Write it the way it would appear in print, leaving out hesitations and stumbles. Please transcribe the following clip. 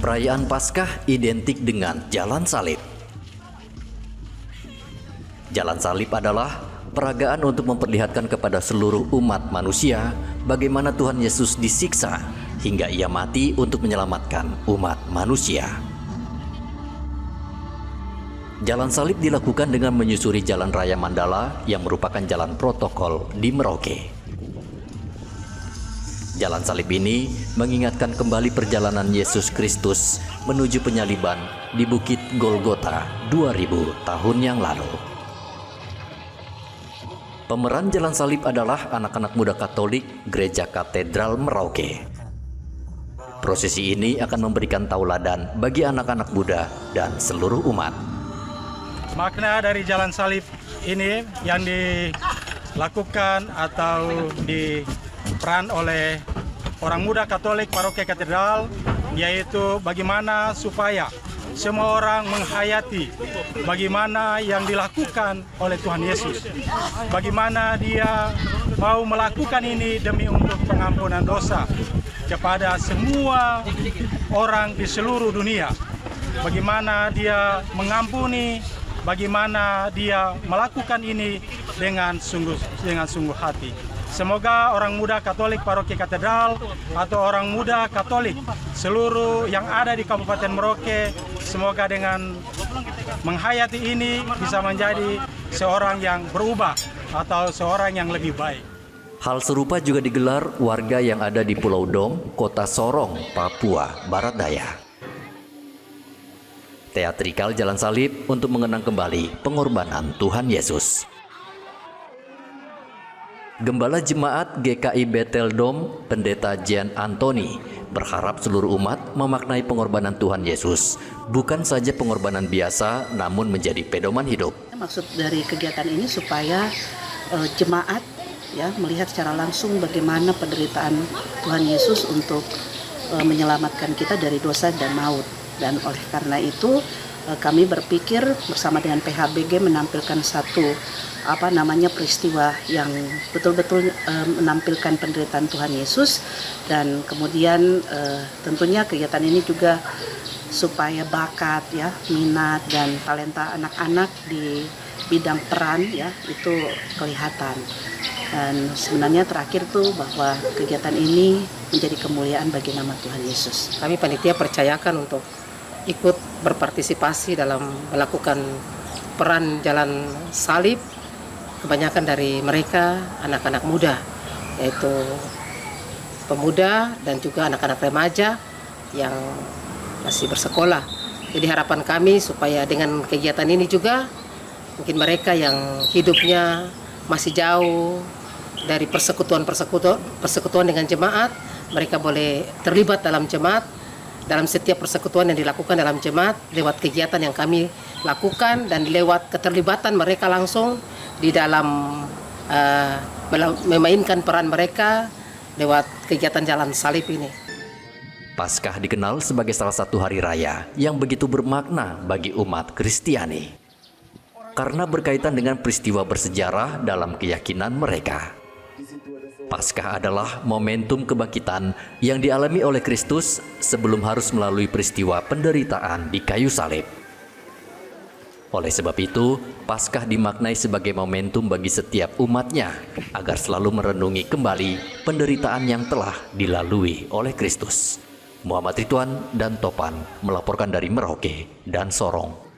Perayaan Paskah identik dengan Jalan Salib. Jalan Salib adalah peragaan untuk memperlihatkan kepada seluruh umat manusia bagaimana Tuhan Yesus disiksa hingga Ia mati untuk menyelamatkan umat manusia. Jalan Salib dilakukan dengan menyusuri Jalan Raya Mandala yang merupakan jalan protokol di Merauke. Jalan Salib ini mengingatkan kembali perjalanan Yesus Kristus menuju penyaliban di Bukit Golgota 2000 tahun yang lalu. Pemeran Jalan Salib adalah anak-anak muda Katolik Gereja Katedral Merauke. Prosesi ini akan memberikan tauladan bagi anak-anak muda dan seluruh umat. Makna dari Jalan Salib ini yang dilakukan atau diperan oleh orang muda Katolik Paroki Katedral, yaitu bagaimana supaya semua orang menghayati bagaimana yang dilakukan oleh Tuhan Yesus. Bagaimana Dia mau melakukan ini demi untuk pengampunan dosa kepada semua orang di seluruh dunia. Bagaimana Dia mengampuni, bagaimana Dia melakukan ini dengan sungguh hati. Semoga orang muda Katolik Paroki Katedral atau orang muda Katolik seluruh yang ada di Kabupaten Merauke, semoga dengan menghayati ini bisa menjadi seorang yang berubah atau seorang yang lebih baik. Hal serupa juga digelar warga yang ada di Pulau Dong, Kota Sorong, Papua Barat Daya. Teatrikal Jalan Salib untuk mengenang kembali pengorbanan Tuhan Yesus. Gembala Jemaat GKI Bethel Dom, Pendeta Jean Antoni, berharap seluruh umat memaknai pengorbanan Tuhan Yesus, bukan saja pengorbanan biasa, namun menjadi pedoman hidup. Maksud dari kegiatan ini supaya jemaat melihat secara langsung bagaimana penderitaan Tuhan Yesus untuk menyelamatkan kita dari dosa dan maut. Dan oleh karena itu kami berpikir bersama dengan PHBG menampilkan satu peristiwa yang betul-betul menampilkan penderitaan Tuhan Yesus, dan kemudian tentunya kegiatan ini juga supaya bakat minat dan talenta anak-anak di bidang peran itu kelihatan. Dan sebenarnya terakhir tuh bahwa kegiatan ini menjadi kemuliaan bagi nama Tuhan Yesus. Kami panitia percayakan untuk ikut berpartisipasi dalam melakukan peran Jalan Salib. Kebanyakan dari mereka anak-anak muda, yaitu pemuda dan juga anak-anak remaja yang masih bersekolah. Jadi harapan kami supaya dengan kegiatan ini juga mungkin mereka yang hidupnya masih jauh dari persekutuan dengan jemaat, mereka boleh terlibat dalam jemaat, dalam setiap persekutuan yang dilakukan dalam jemaat lewat kegiatan yang kami lakukan dan lewat keterlibatan mereka langsung di dalam memainkan peran mereka lewat kegiatan Jalan Salib ini. Paskah dikenal sebagai salah satu hari raya yang begitu bermakna bagi umat Kristiani karena berkaitan dengan peristiwa bersejarah dalam keyakinan mereka. Paskah adalah momentum kebangkitan yang dialami oleh Kristus sebelum harus melalui peristiwa penderitaan di kayu salib. Oleh sebab itu, Paskah dimaknai sebagai momentum bagi setiap umatnya agar selalu merenungi kembali penderitaan yang telah dilalui oleh Kristus. Muhammad Ridwan dan Topan melaporkan dari Merauke dan Sorong.